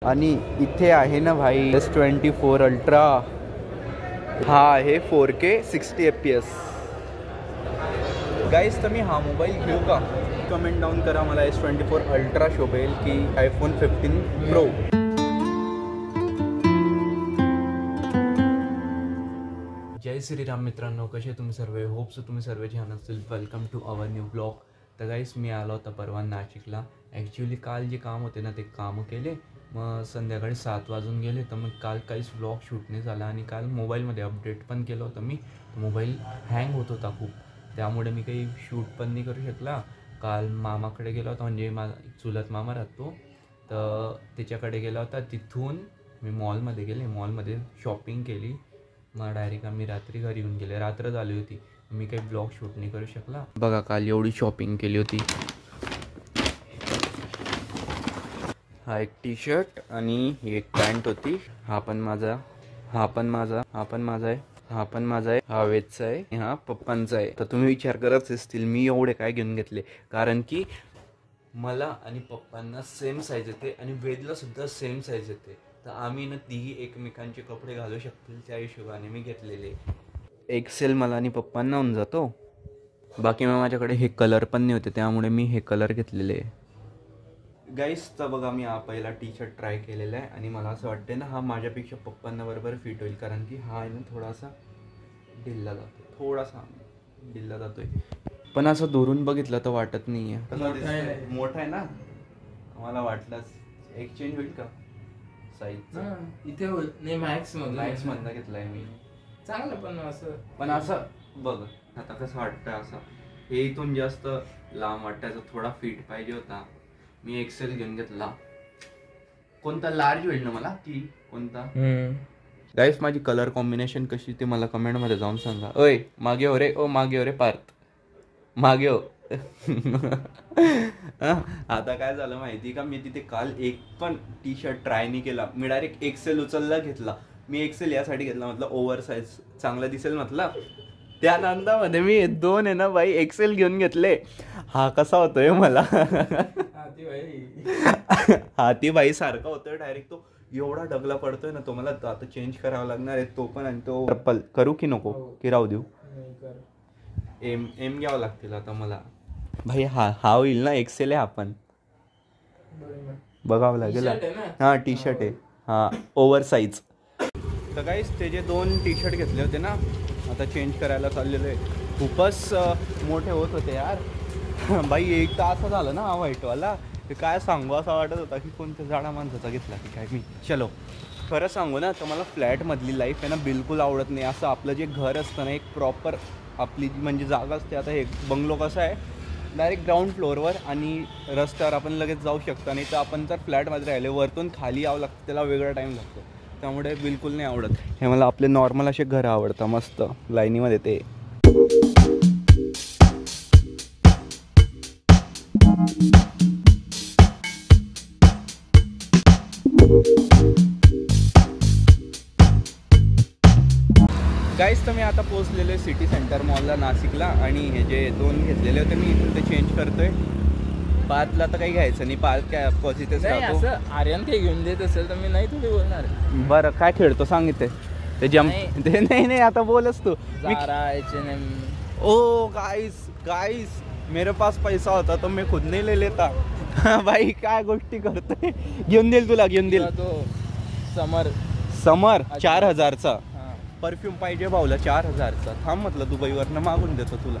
आणि इथे आहे ना भाई S24 अल्ट्रा, हा आहे 4K 60 FPS. गाईज तर मी हा मोबाईल घेऊ का? कमेंट डाऊन करा. मला S24 अल्ट्रा शोभेल की iPhone 15 Pro. जय श्रीराम मित्रांनो, कसे तुम्ही सर्व? होप्स तुम्ही सर्व छान असतील. Welcome to our new blog. तर गाईस मी आलो होता परवा नाशिकला. ॲक्च्युली काल जे काम होते ना ते कामं केले, मग संध्याकाळी 7 वाजून गेले. तर मग काल काहीच ब्लॉग शूट नाही झाला आणि काल मोबाईलमध्ये अपडेट पण केलं होतं मी. मोबाईल हँग होत होता खूप, त्यामुळे मी काही शूट पण नाही करू शकला. काल मामाकडे गेला होता, म्हणजे माझा चुलत मामा राहतो, तर त्याच्याकडे गेला होता. तिथून मी मॉलमध्ये गेले, मॉलमध्ये शॉपिंग केली. मग डायरेक्ट आम्ही रात्री घरी येऊन गेले. रात्र झाली होती, मी काही ब्लॉग शूट नाही करू शकला. बघा काल एवढी शॉपिंग केली होती. हा एक टी शर्ट आणि एक पॅन्ट होती. हा पण माझा, हा पण माझा, हा पण माझा आहे, हा पण माझा आहे, हा वेदचा आहे, हा पप्पांचा आहे. तर तुम्ही विचार करत असतील मी एवढे काय घेऊन घेतले, कारण की मला आणि पप्पांना सेम साईज येते आणि वेदला सुद्धा सेम साईज येते. तर आम्ही ना तिघी एकमेकांचे कपडे घालू शकतील त्या हिशोबाने मी घेतलेले. एक्सेल मला आणि पप्पांना होऊन जातो. बाकी मग माझ्याकडे हे कलर पण नाही होते, त्यामुळे मी हे कलर घेतलेले. गाईस तर बघा मी हा पहिला टी शर्ट ट्राय केलेला आहे आणि मला असं वाटतं ना हा माझ्यापेक्षा पप्पांना बरोबर फिट होईल, कारण की हा आहे ना थोडासा ढिल्ला जातो, थोडासा ढिल्ला जातोय. पण असं दुरून बघितलं तर वाटत नाही आहे. मोठा आहे ना, मला वाटलंच. एक्सचेंज होईल का साईज? इथे होईल नाही. मॅक्स मधला घेतलाय मी. चांगलं पण असं बघ आता कसं वाटतं. असं हे इथून जास्त लांब वाटायचं, थोडा फिट पाहिजे होता. मी एक्सेल घेऊन घेतला. कोणता लार्ज होईल ना मला की कोणता? गाईस माझी कलर कॉम्बिनेशन कशी ते मला कमेंट मध्ये जाऊन सांगा. ओय मागे हो रे, ओ मागे हो रे पार्थ, मागे हो. आता काय झालं माहिती का, मी तिथे काल एक पण टी शर्ट ट्राय नाही केला. मी डायरेक्ट एक्सेल उचलला, घेतला. मी एक्सेल यासाठी घेतला, म्हटलं ओव्हर साईज चांगलं दिसेल म्हटलं. त्या नांदामध्ये मी दोन आहे ना बाई एक्सेल घेऊन घेतले. हा कसा होतोय मला हाती बाई सारखा होतोय डायरेक्ट. तो एवढा डगला पडतोय ना, तो मला आता चेंज करावा लागणार आहे तो पण. आणि तो पर्पल करू की नको की राहू देऊ? एम घ्यावं लागतील आता मला भाई. हा होईल ना एक्सेल आहे, आपण बघावं लागेल. हा टी शर्ट आहे, हा ओव्हर साईज. तर गाईस ते जे 2 टी शर्ट घेतले होते ना, आता चेंज करायला चाललेलो आहे. खूपच मोठे होत होते यार बाई. एक तर असं झालं ना हा व्हाईटवाला, ते काय सांगू, असा वाटत होता की कोणत्या झाडा माणसाचा घेतला की काय मी. चलो खरं सांगू ना तर मला फ्लॅटमधली लाईफ आहे ना बिलकुल आवडत नाही. असं आपलं जे घर असतं ना, एक प्रॉपर आपली म्हणजे जागा असते. आता हे बंगलो कसं आहे, डायरेक्ट ग्राउंड फ्लोअरवर आणि रस्त्यावर आपण लगेच जाऊ शकतो. नाही तर आपण जर फ्लॅटमध्ये राहिले वरतून खाली यावं लागतं, त्याला वेगळा टाईम लागतो. त्यामुळे बिलकुल नाही आवडत. हे मला आपले नॉर्मल असे घरं आवडतं, मस्त लाईनीमध्ये ते. गाईस तर मी आता पोहोचलेलो आहे सिटी सेंटर मॉलला नाशिकला. आणि हे जे 2 घेतलेले होते मी इथून ते चेंज करतोय. पार्थला तर काही घ्यायचं नाही, पार्थ काय पॉझिटिव्ह राहतो. असं आर्यन काही घेऊन देत असेल तर मी नाही थोडी बोलणार. बरं काय खेळतो सांगितले ते जम्प ते? नाही आता बोलच तू. ओ गाइस मेरे पास पैसा होता तो मैं खुद नहीं ले लेता. भाई काय गोष्टी करतोय. घेऊन देईल तुला, घेऊन देईल. तो समर 4000चा परफ्यूम पाहिजे भाऊला, 4000चा. थांब म्हटलं दुबईवरनं मागून देतो तुला.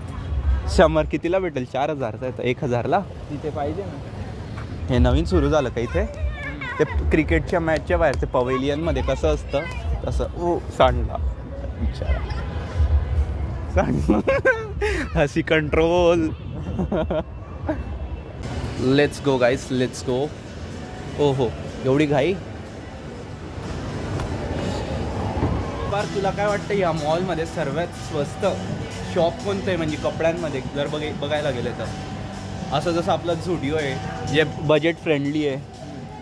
समर कितीला भेटेल? 4000चा येतं, 1000ला. तिथे पाहिजे ना. हे नवीन सुरू झालं का इथे? ते क्रिकेटच्या मॅचच्या बाहेर ते पवेलियनमध्ये कसं असतं तसं. ओ सांडला बिचारा, सांड. हसी control. Let's go guys, let's go. ओ हो एवढी घाई. पार तुला काय वाटतं या मॉलमध्ये सर्वात स्वस्त शॉप कोणतं आहे म्हणजे कपड्यांमध्ये जर बघायला गेलं तर? असं जसं आपलं झुडिओ आहे जे बजेट फ्रेंडली आहे,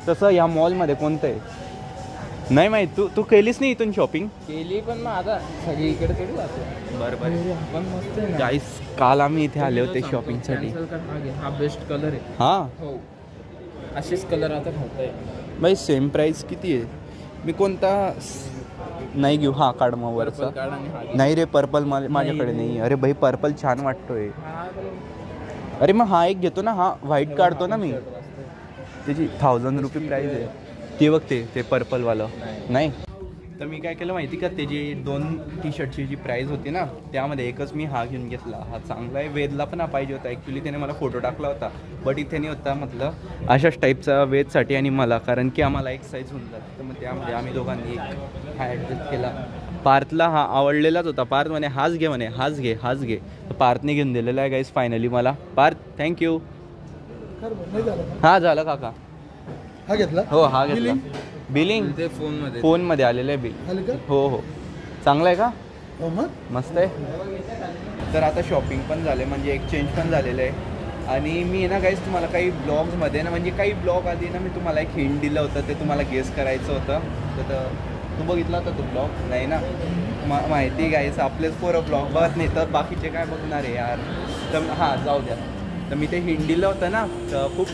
तसं या मॉलमध्ये कोणतं आहे? नाही माहीत. तू केलीस नाही इथून शॉपिंग? केली पण मग आता सगळीकडे थोडी जातो. बरं पण मस्त आहे गाईस. काल आम्ही इथे आले होते शॉपिंगसाठी. हा बेस्ट कलर आहे. हां हो असेच कलर आता होत आहे. भाई सेम प्राईस किती आहे? मी कोणता नाही घेऊ? हा काढ मग वरचा. कार्ड आणि हा नाही रे पर्पल माझ्याकडे नाही. अरे भाई पर्पल छान वाटतोय. अरे मग हा एक घेतो ना, हा व्हाईट काढतो ना मी. त्याची 1000 रुपये प्राईस आहे. ते बघते ते पर्पलवालं नाही. तर मी काय केलं माहिती का, त्याची 2 टी-शर्टची जी प्राईस होती ना त्यामध्ये एकच मी हा घेऊन घेतला. हा चांगला आहे. वेदला पण हा पाहिजे होता ॲक्च्युली. त्याने मला फोटो टाकला होता बट इथे नाही होता. म्हटलं अशाच टाईपचा वेदसाठी आणि मला, कारण की आम्हाला एक साईज होऊन जात. तर मग त्यामध्ये आम्ही दोघांनी एक हा ॲडजस्ट केला. पार्थला हा आवडलेलाच होता. पार्थ म्हणे हाच घे, म्हणे हाच घे हाच घे. तर पार्थने घेऊन दिलेला आहे गाईज फायनली मला. पार्थ थँक्यू. हा झालं काका. हा घेतला. हो हा घेतला. बिलिंग ते फोनमध्ये आलेलं आहे बिल. हो हो चांगलं आहे का? मस्त आहे. तर आता शॉपिंग पण झाले, म्हणजे एक्सचेंज पण झालेलं आहे. आणि मी ना गाईज तुम्हाला काही ब्लॉग्समध्ये ना, म्हणजे काही ब्लॉग आधी ना मी तुम्हाला एक हिंट दिलं होतं, ते तुम्हाला गेस करायचं होतं. तर तू बघितला होता तो ब्लॉग? नाही ना. माहिती गाईज आपलेच पोरं ब्लॉग बघत नाही तर बाकीचे काय बघणार आहे यार. तर हां जाऊ द्या. तर मी ते हिंट दिलं होतं ना, तर खूप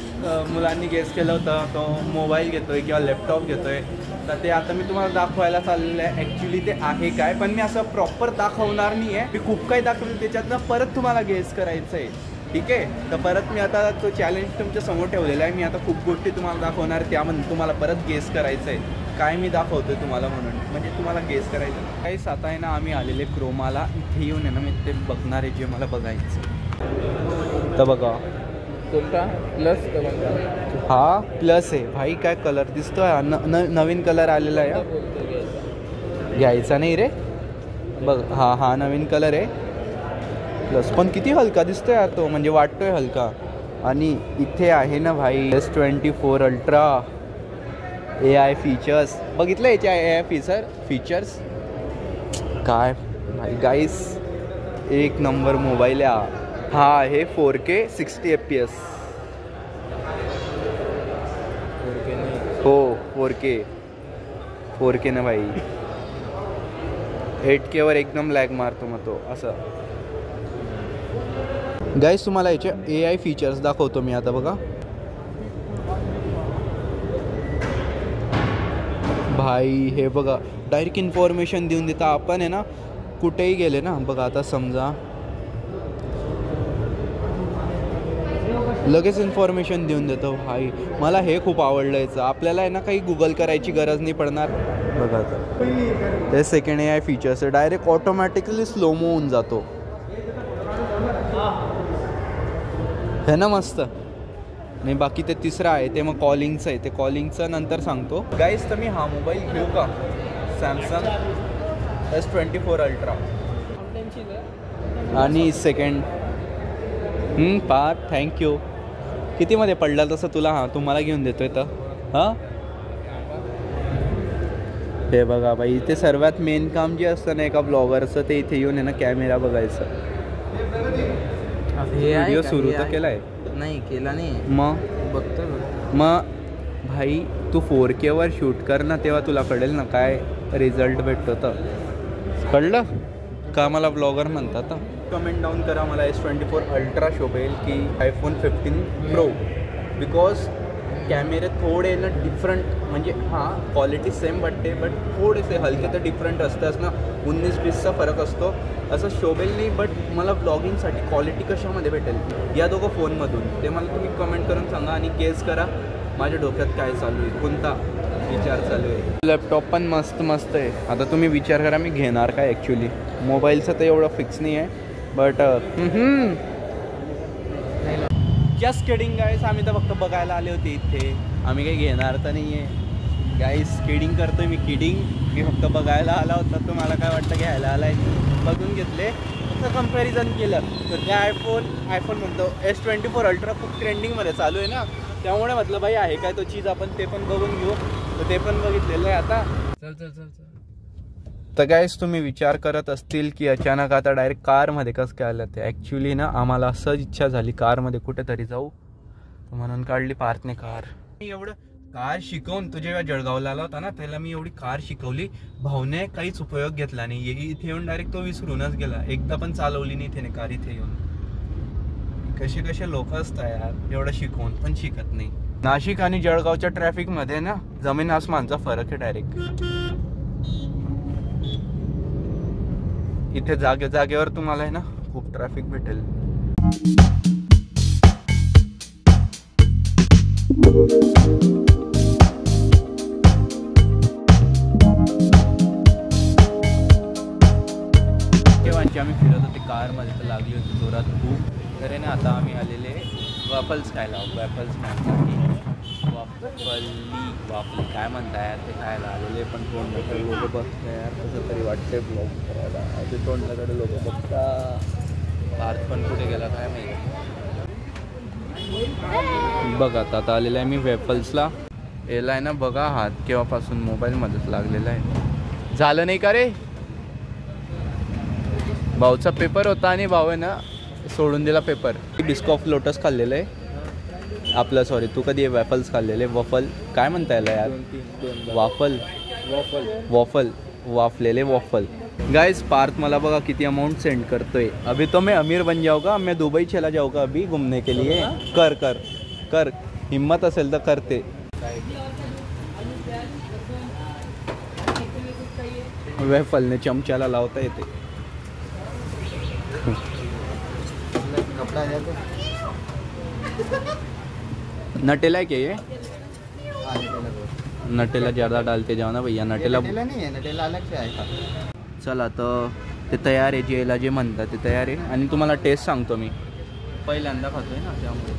मुलांनी गेस केलं होतं तो मोबाईल घेतो आहे किंवा लॅपटॉप घेतो आहे. तर ते आता मी तुम्हाला दाखवायला चाललेलं आहे. ॲक्च्युली ते आहे काय, पण मी असं प्रॉपर दाखवणार नाही आहे. मी खूप काही दाखवलं त्याच्यातनं परत तुम्हाला गेस करायचं आहे. ठीक आहे. तर परत मी आता तो चॅलेंज तुमच्या समोर ठेवलेला आहे. मी आता खूप गोष्टी तुम्हाला दाखवणार, त्यामध्ये तुम्हाला परत गेस करायचं आहे काय मी दाखवतोय तुम्हाला, म्हणून म्हणजे तुम्हाला गेस करायचं. काहीच आता आहे ना आम्ही आलेले क्रोमाला. इथे येऊन आहे ना मी ते बघणार आहे जे मला बघायचं. तर बघा कोणता प्लस हा प्लस आहे भाई. काय कलर दिसतोय? नवीन कलर आलेला आहे. घ्यायचा नाही रे. बघ हा हा नवीन कलर आहे प्लस. पण किती हलका दिसतोय यार तो, म्हणजे वाटतोय हलका. आणि इथे आहे ना भाई S24 अल्ट्रा AI फीचर्स. बघितलं याचे AI फीचर्स काय भाई गाईस, एक नंबर मोबाईल आहे हा. आहे 4K 60 FPS. हो 4K ना भाई. 8K वर एकदम लॅग मारतो मग तो असं. गाईस तुम्हाला याचे AI फीचर्स दाखवतो मी आता. बघा भाई हे बघा डायरेक्ट इन्फॉर्मेशन देऊन देता. आपण आहे ना कुठेही गेले ना, बघा आता समजा लगेच इन्फॉर्मेशन देऊन देतो भाई. मला हे खूप आवडलं याचं. आपल्याला आहे ना काही गुगल करायची गरज नाही पडणार. बघा आता हे सेकंड AI फीचर्स आहे. डायरेक्ट ऑटोमॅटिकली स्लोमो होऊन जातो. हे ना मस्त. नाही बाकी ते तिसरं आहे ते मग कॉलिंगचं आहे. ते कॉलिंगचं नंतर सांगतो गाईस. तर मी हा मोबाईल घेऊ का? Samsung S24 ultra. आणि सेकंड पार्थ थँक्यू. कितीमध्ये पडला तसं तुला? हां तुम्हाला घेऊन देतोय तर हां. हे बघा बाई, ते सर्वात मेन काम जे असतं ना एका ब्लॉगरचं, ते इथे येऊन आहे ना कॅमेरा बघायचं. व्हिडिओ सुरू तर केला आहे? नाही केला नाही. मग बघतो मग भाई तू 4K वर शूट कर ना, तेव्हा तुला कळेल ना काय रिझल्ट भेटतो. तर कळलं का मला ब्लॉगर म्हणतात? कमेंट डाऊन करा मला S24 अल्ट्रा शोभेल की iPhone 15 Pro. बिकॉज कॅमेरे थोडे ना डिफरंट, म्हणजे हां क्वालिटी सेम वाटते बट थोडेसे हलके तर डिफरंट असताच ना. 19-20चा फरक असतो. असं शोभेल नाही बट मला ब्लॉगिंगसाठी क्वालिटी कशामध्ये भेटेल या दोघं फोनमधून, ते मला तुम्ही कमेंट करून सांगा. आणि गेस करा माझ्या डोक्यात काय चालू आहे, कोणता विचार चालू आहे. लॅपटॉप पण मस्त आहे. आता तुम्ही विचार करा मी घेणार काय. ॲक्च्युली मोबाईलचं तर एवढं फिक्स नाही आहे बट जस्ट किडिंग गाईस. आम्ही तर फक्त बघायला आले होते इथे. आम्ही काही घेणार तर नाही आहे गाईस. किडिंग करतोय मी. मी फक्त बघायला आला होता. तुम्हाला काय वाटतं घ्यायला आला आहे? बघून घेतले, फक्त कम्पॅरिझन केलं तर ते आयफोन म्हणतो S24 अल्ट्रा खूप ट्रेंडिंगमध्ये चालू आहे ना, त्यामुळे म्हटलं भाई आहे काय तो चीज, आपण ते पण बघून घेऊ. तर ते पण बघितलेलं आहे आता. चल. तर गाईस तुम्ही विचार करत असतील की अचानक आता डायरेक्ट कारमध्ये कसं काय आलं. ते ॲक्च्युली ना आम्हाला असंच इच्छा झाली कारमध्ये कुठेतरी जाऊ, म्हणून काढली पार्थने कार. एवढं कार शिकवून, तू जेव्हा जळगावला आला होता ना त्याला मी एवढी कार शिकवली, भाऊने काहीच उपयोग घेतला नाही. इथे येऊन डायरेक्ट तो विसरूनच गेला. एकदा पण चालवली नाही त्याने कार इथे येऊन. कसे लोक असतात यार, एवढं शिकवून पण शिकत नाही. नाशिक आणि जळगावच्या ट्रॅफिक मध्ये ना जमीन आसमानचा फरक आहे डायरेक्ट. इथे जागेवर तुम्हाला आहे ना खूप ट्रॅफिक भेटेल. केव्हाची आम्ही फिरत होते कारमध्ये तर लागली होती जोरात खूप. तर आहे ना आता आम्ही आलेले वाफल्स खायला. वाफल्स वाफली काय म्हणताय ते खायला आलेले. पण तोंडाकडे लोक बघताय यार कसं तरी वाटतंय ब्लॉग करायला. ते तोंडाकडे लोक बघता. पार्थ पण कुठे गेला काय माहिती. बघा आता आलेलं आहे मी वेफल्सला. याला आहे ना बघा हात केव्हापासून मोबाईलमध्येच लागलेला आहे. झालं नाही का रे. भाऊचा पेपर होता आणि भाऊ आहे ना सोडून दिला पेपर. डिस्को ऑफ लोटस खाल्लेलं आहे आपलं. सॉरी तू कधी वॅफल्स खाल्लेले. वॉफल काय म्हणता याला यार. वाफल वाफलेले वॉफल. गाइस पार्थ मला बघा किती अमाउंट सेंड करतोय. अभी तो मैं अमीर बन जाऊंगा. मैं दुबई चला जाऊंगा अभी घूमने के लिए. कर कर कर हिम्मत असेल तर करते. वेफलने चमच्याला लावता येते. नटेला क्या ये. नटेला ज़्यादा डालते जाओ ना भैया. नटेला नहीं है, नटेला अलग से आहे. चला तर ते तयार आहे. जेला जे म्हणतात ते तयार आहे. आणि तुम्हाला टेस्ट सांगतो मी. पहिल्यांदा खातोय ना त्यामुळे.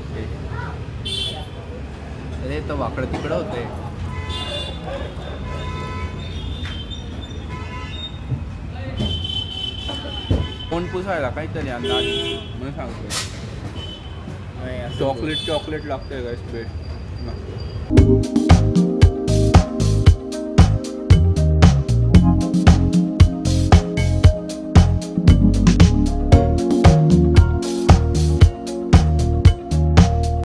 अरे तर वाकडं तिकडं होतंय. कोण पुसायला काहीतरी अंदाज म्हणून सांगतोय. चॉकलेट लागतंय गाइस. बेस्ट.